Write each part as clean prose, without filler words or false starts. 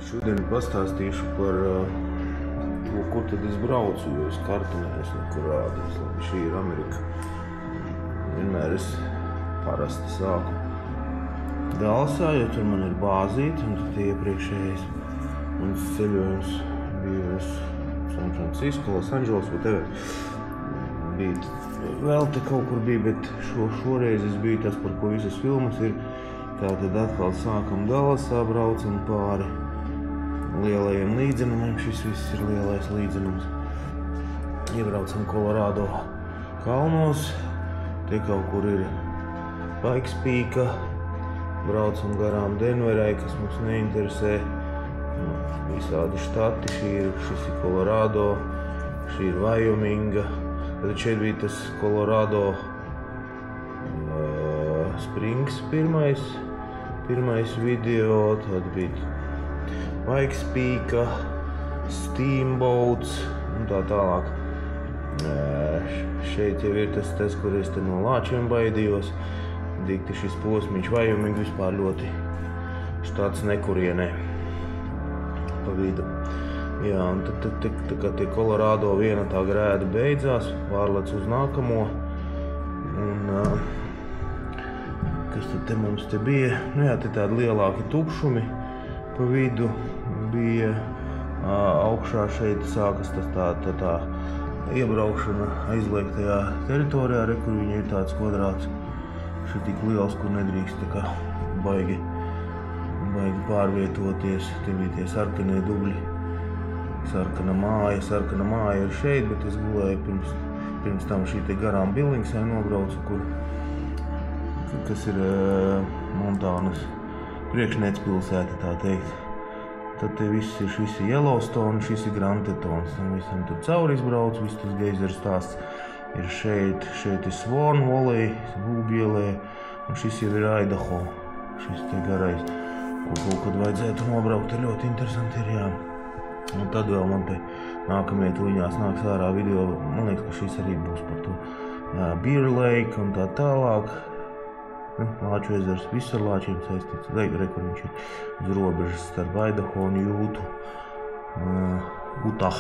Šodien pastāstīšu par to, kur tad es braucu, jo es kartu neesmu nekur rādījis. Labi, šī ir Amerika. Vienmēr es parasti sāku Dallasā, jo tur man ir bāzīte, un tad iepriekšējais mans ceļojums bija uz San Francisco, Los Angeles, vēl te kaut kur bija, bet šoreiz es biju tas, par ko visas filmas ir. Tātad atkal sākam Dallasā, braucam pāri lielajiem līdzenumiem. Šis viss ir lielais līdzenums. Iebraucam Kolorādo kalnos. Te kaut kur ir Pikes Peaka. Braucam garām Denverai, kas mums neinteresē. Visādi štati. Šis ir Kolorādo, šī ir Vajominga. Tad šeit bija tas Kolorādo Springs pirmais video. Tad bija Pikes Peaka, Steamboats un tā tālāk. Šeit jau ir tas, kur es te no lāčiem baidījos. Dikti šis posmiņš Vajoming vispār ļoti štāts nekurienē pa vidu. Jā, un tad kā tie Kolorādo viena tā grēda beidzās, pārlec uz nākamo. Un kas tad te mums te bija? Nu jā, te tādi lielāki tukšumi pa vidu bija. Augšā šeit sākas tā iebraukšana aizliegtajā teritorijā, kur viņa ir tāds kvadrāts. Šeit tik liels, kur nedrīkst tā kā baigi pārvietoties. Te bija tie sarkanie dubļi. Sarkana māja ir šeit, bet es gulēju pirms tam šī te garām Billingsai nobraucu, kas ir Montānas priekšnēcpilsēta, tā teikt. Tad te šis ir Yellowstone, šis ir Grand Tetons. Visam tur cauri izbraucu, viss tas geizeru stāsts ir šeit. Šeit ir Swan Valley, Būbielē, un šis jau ir Idaho. Šis te garais, ko kaut kad vajadzētu nobraukt, ir ļoti interesanti ir, jā. Un tad vēl man te nākamie tuļņās nāks ārā video, man liekas, ka šis arī būs par to Bear Lake un tā tālāk. Lāču ezers, viss ar lāčiem saistīts. Kur viņš ir uz robežas starp Idaho un Utah.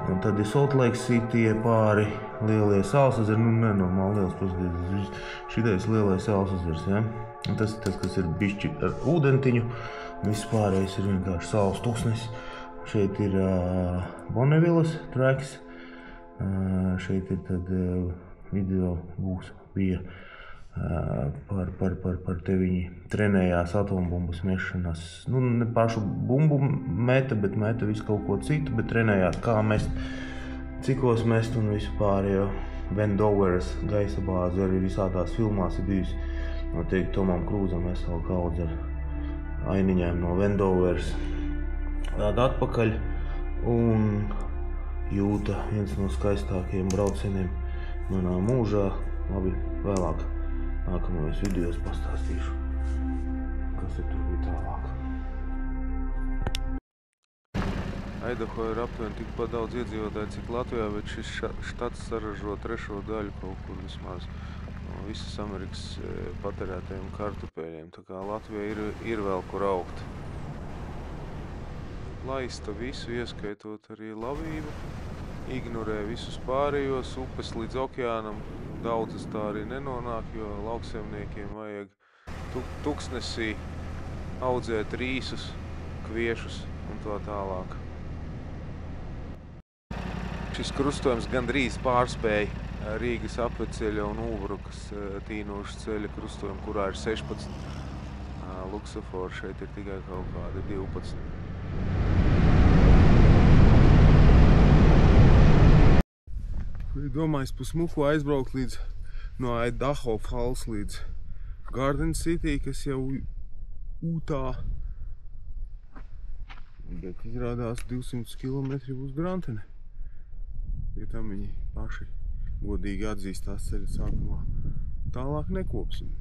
Un tad ir Salt Lake City pāri lielie salas ezeri, nenormāli liels paskatīt. Šitais lielais salas ezers, ja? Un tas ir tas, kas ir bišķi ar ūdentiņu. Viss pārējais ir vienkārši salas tuksnes. Šeit ir Bonnevillas tracks. Šeit ir tad video bija par te viņi trenējās atombumbas mešanas. Nu, ne pašu bumbu meta, bet meta visu kaut ko citu, bet trenējās kā mest, cikos mest un visu pārējo. Vendoveras gaisa bāze arī visādās filmās ir bijusi. Noteikti Tomam Krūzam vesela kaudze ar ainiņām no Vendoveras. Tāda atpakaļ un Jūta, viens no skaistākajiem braucieniem manā mūžā. Labi, vēlāk. Nākamajos videos pastāstīšu, kas tur bija tālāk. Idaho ir aptuveni tikpat daudz iedzīvotāju, cik Latvijā, bet šis štats saražo 3. daļu kaut kur vismaz no visas Amerikas patērētajiem kartupeļiem. Tā kā Latvija ir vēl kur augt. Laista visu, ieskaitot arī lavību. Ignorē visus pārējos, upes līdz okeānam. Daudzas tā arī nenonāk, jo lauksaimniekiem vajag tuksnesī audzēt rīsus, kviešus un tā tālāk. Šis krustojums gandrīz pārspēja Rīgas apveceļa un Ūbrukas tīnošu ceļa krustojumu, kurā ir 16. Luksafori šeit ir tikai kaut kādi 12. Domāju, pa smuku aizbraukt no Idaho Falls līdz Garden City, kas jau Utah. Bet izrādās 200 km būs Grantene. Ja tam viņi paši godīgi atzīstās ceļa sākumā. Tālāk nekopsim.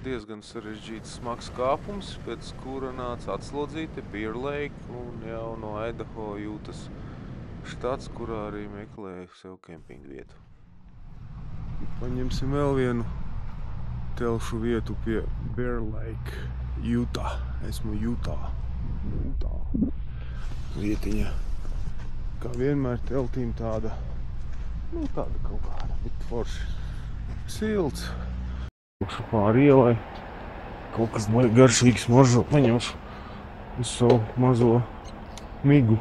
Diezgan sarežģīts smags kāpums, pēc kura nāca atslodzīti Bear Lake un jau no Idaho jūtas štats, kurā arī meklēja sev kempingu vietu. Paņemsim vēl vienu telšu vietu pie Bear Lake, Utah. Esmu Utah. Vietiņa. Kā vienmēr teltīm tāda, tāda kaut kāda, bet forši. Silts. Pāri ielai. Kaut kas garšīgs maržo. Paņemšu uz savu mazo migu.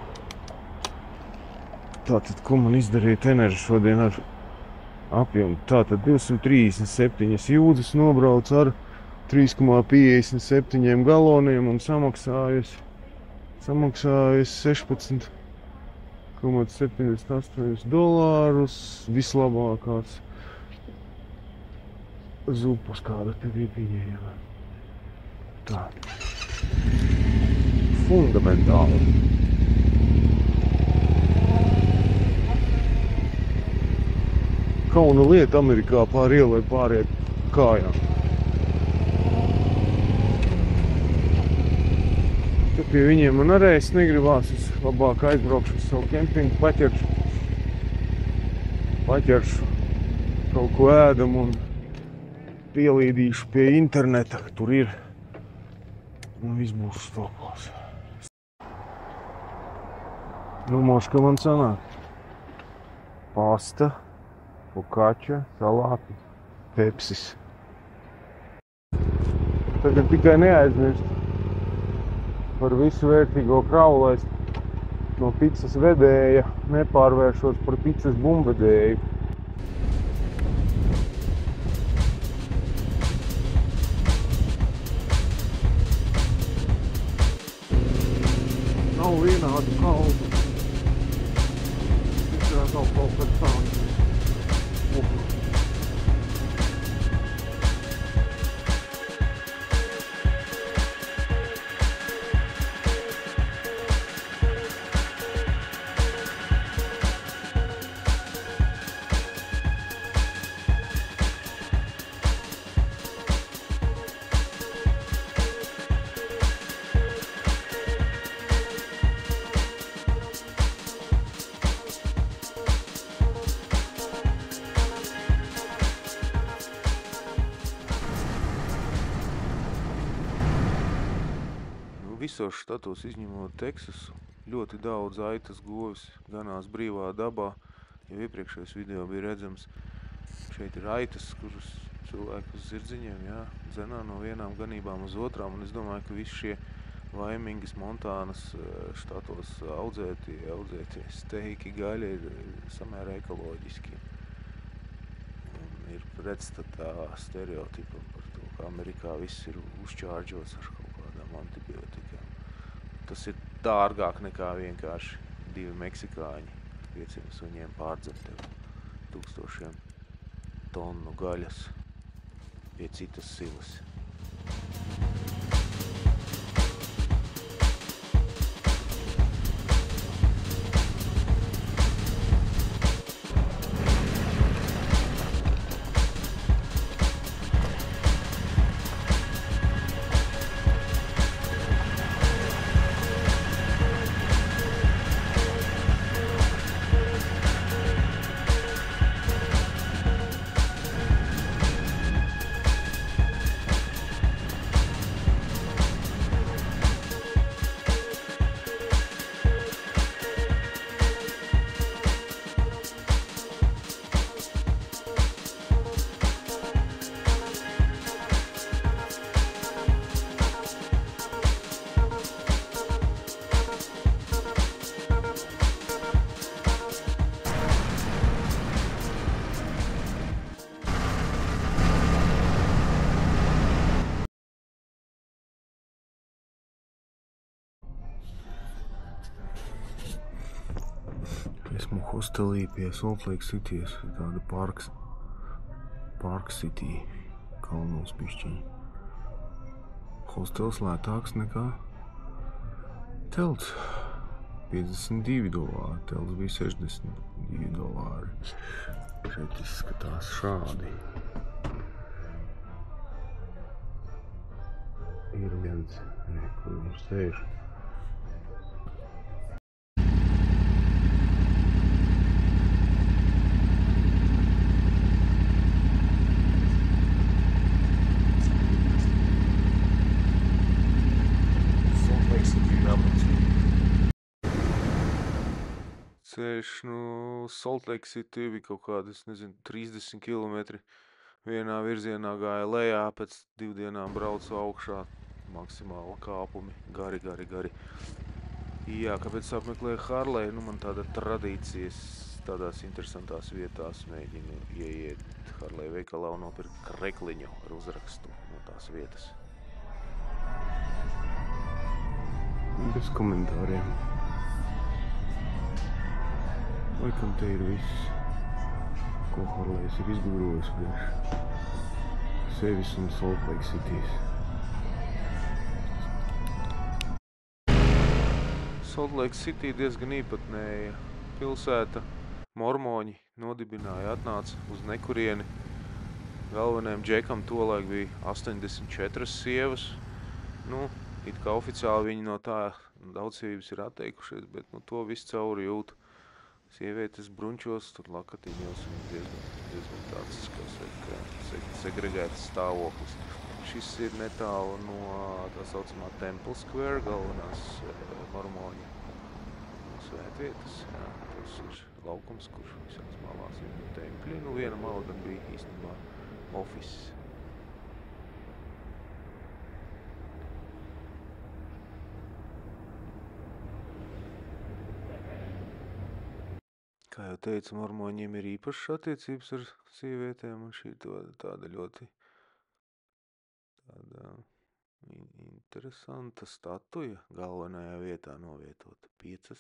Tātad, ko man izdarīja teneži šodien ar apjomu? Tātad 237 jūdzes nobrauc ar 3,57 galoniem un samaksājusi 16,78 dolārus. Vislabākās zupas, kāda tev ir pieejama. Tā. Fundamentāli. Kauna lieta Amerikā pāri ielai pāriet kājām. Te pie viņiem man arī es negribās, es labāk aizbraukšu uz savu kempingu, paķeršu kaut ko ēdam un pielīdīšu pie interneta, tur ir, un viss būs stokos. Domāšu, ka man sanāk pasta, focaccia, salāti, pepsis. Tagad tikai neaizmirst par visu vērtīgo kravu, lai es no picas vedēja nepārvēršos par picas bumbvedēju. Nav vienādu kaldu. Tikai kaut kas tāds. Visos štatos, izņemot Teksasu, ļoti daudz aitas govis ganās brīvā dabā. Jau iepriekšējos video bija redzams, šeit ir aitas, kuras cilvēki uz zirdziņiem, dzenā no vienām ganībām uz otrām. Un es domāju, ka visi šie Vaimingas, Montānas štatos audzētie steiki, gaļi ir samērā ekoloģiski. Un ir pretstatā stereotipam par to, ka Amerikā viss ir uzčārģots ar kaut kādām antibiotikām. Tas ir dārgāk nekā vienkārši 2 meksikāņi 5 suņiem pārdzen tev 1000 tonu gaļas pie citas silas. Esmu hostelī pie Salt Lake City's, tāda Park City, kalnos bišķiņi. Hostels lētāks nekā telts. 52 dolāri, telts bija 62 dolāri. Šeit izskatās šādi. ir viens, kur mums sēž. Ceļš no Salt Lake City bija kaut kādi, 30 kilometri. Vienā virzienā gāja lejā, pēc 2 dienām braucu augšā. Maksimāli kāpumi, gari. Jā, kāpēc apmeklēju Harleju? Man tāda tradīcijas tādās interesantās vietās mēģinu ieiet Harleju veikalā un nopirkt krekliņu ar uzrakstu no tās vietas. Bez komentāriem. Laikam te ir viss, ko Harlejs ir izgudrojis priekš sevis un Salt Lake Citys. Salt Lake City diezgan īpatnēja pilsēta. Mormoņi nodibināja, atnāca uz nekurieni. Galvenajam džekam tolaik bija 84 sievas. It kā oficiāli viņi no tā daudzsievības ir atteikušies, bet to visu cauri jūt. Sievietes brunčos, tur lakatiņos un diezgan tāds, kā saka, segregēts stāvoklis. Šis ir netālu no tā saucamā Temple Square, galvenās mormoņu svētvietas. Jā, tas ir laukums, kur visās malās ir tempļi. Viena mala gan bija īstenībā office. Kā jau teicu, mormoņiem ir īpašas attiecības ar sievietēm, un šī tāda ļoti interesanta statuja galvenajā vietā novietota 5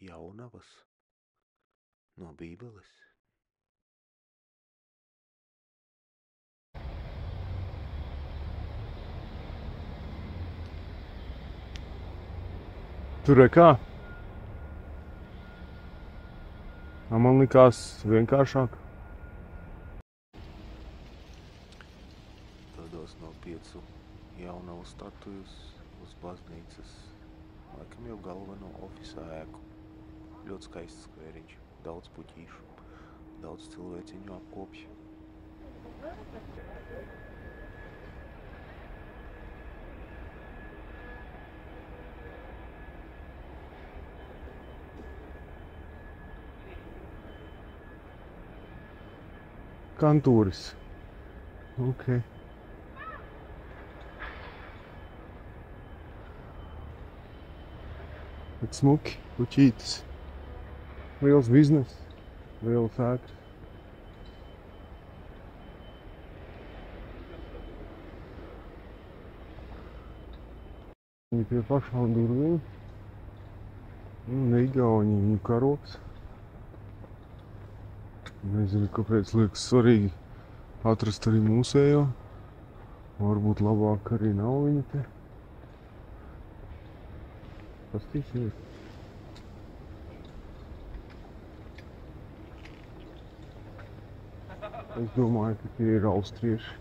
jaunavas no Bībeles. Tur kā? Man likās vienkāršāk. Dodos no 5 jaunavu statujas uz baznīcas, laikam jau galveno ofisa ēku. Ļoti skaists skvēriņš, daudz puķīšu, daudz cilvēciņu apkopju. Kantūris. Ok. Bet smuki, puķītis. Liels biznes, liels ēkas. Viņi pie pašām durvīm. Igauņi, viņu karoks. Nezinu, kāpēc liekas svarīgi atrast arī mūsējo. Varbūt labāk arī nav viņa te. Pastīsimies. Es domāju, ka tie ir austrieši.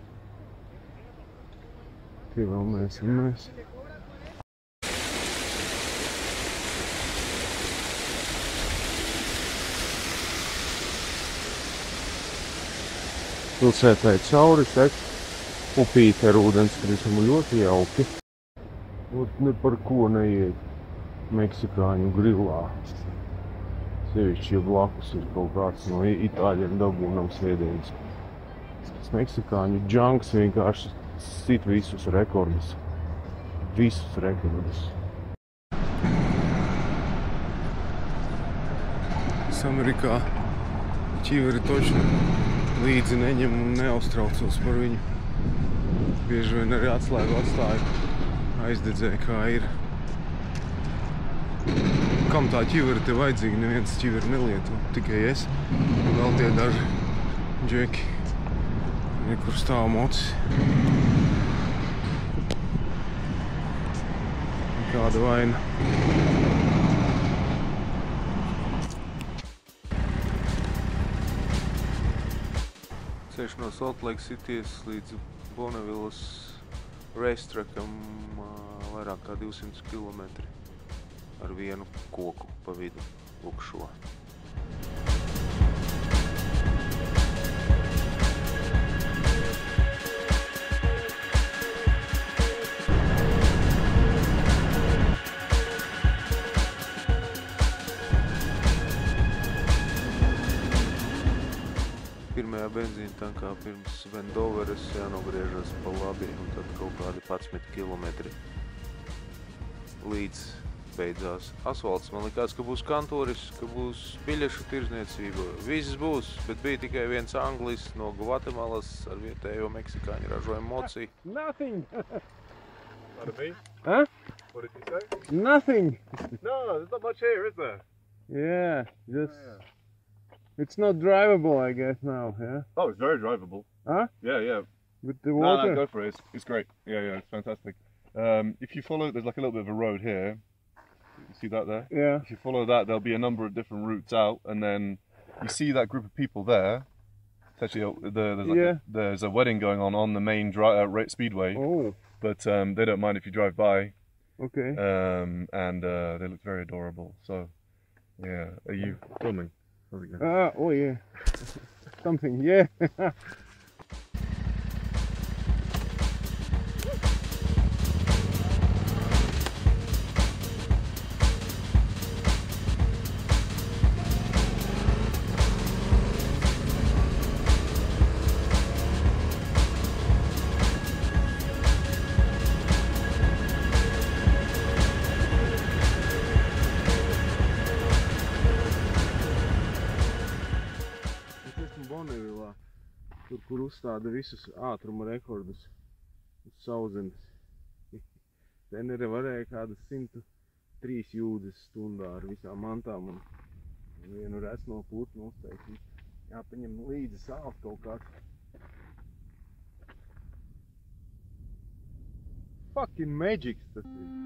Tie vēl mēs un mēs. Pilsētai cauri tek upīte ar ūdenskrituma ļoti jauki. Ne par ko neiet meksikāņu grilā. Sevišķi, ja blakus ir kaut kāds no itāļiem dabūnams ēdiens. Tas meksikāņu džanks vienkārši sit visus rekordus. Visus rekordus. Es Amerikā ķiveri točni līdzi neņem un neuztraucos par viņu. Bieži vien arī atslēgu atstāju aizdedzēju, kā ir. Kam tā ķiveri te vajadzīga? Neviens ķiveri nelieto, tikai es. Vēl tie daži džeki, kur stāv mocis. Kāda vaina. Ceļš no Salt Lake Citys līdz Bonnevilles Reistrakam vairāk kā 200 km ar vienu koku pa vidu. Lūk šo. Pirmajā benzīna tankā pirms Vendoveres jānogriežas pa labi un tad kaut kādi 11 km līdz beidzās asfalts. Man likās, ka būs kantoris, ka būs biļešu tirzniecība. Viss būs, bet bija tikai viens anglis no Gvatemalas ar vietējo meksikāņu ražojumu moci. Nothing! Pardon me? Huh? What did you say? Nothing! No, there's not much here, is there? Yeah, just... It's not drivable, I guess, now, yeah? Oh, it's very drivable. Huh? Yeah, yeah. With the No, water? go for it. It's great. Yeah, yeah, it's fantastic. If you follow, there's like a little bit of a road here. You see that there? Yeah. If you follow that, there'll be a number of different routes out, and then you see that group of people there. It's actually there's a wedding going on the main speedway, Oh, but they don't mind if you drive by, okay. and they look very adorable. So, yeah, are you filming? How's it going? Oh yeah. Something, yeah. Bonnevilā, tur, kur uzstāda visus ātruma rekordus uz sauszemes. Tenere varēja kādas 103 jūdzes stundā ar visām mantām un vienu resno putnu uztaisīt. Jāpaņem līdzi sāls kaut kāds. Fucking magics tas ir.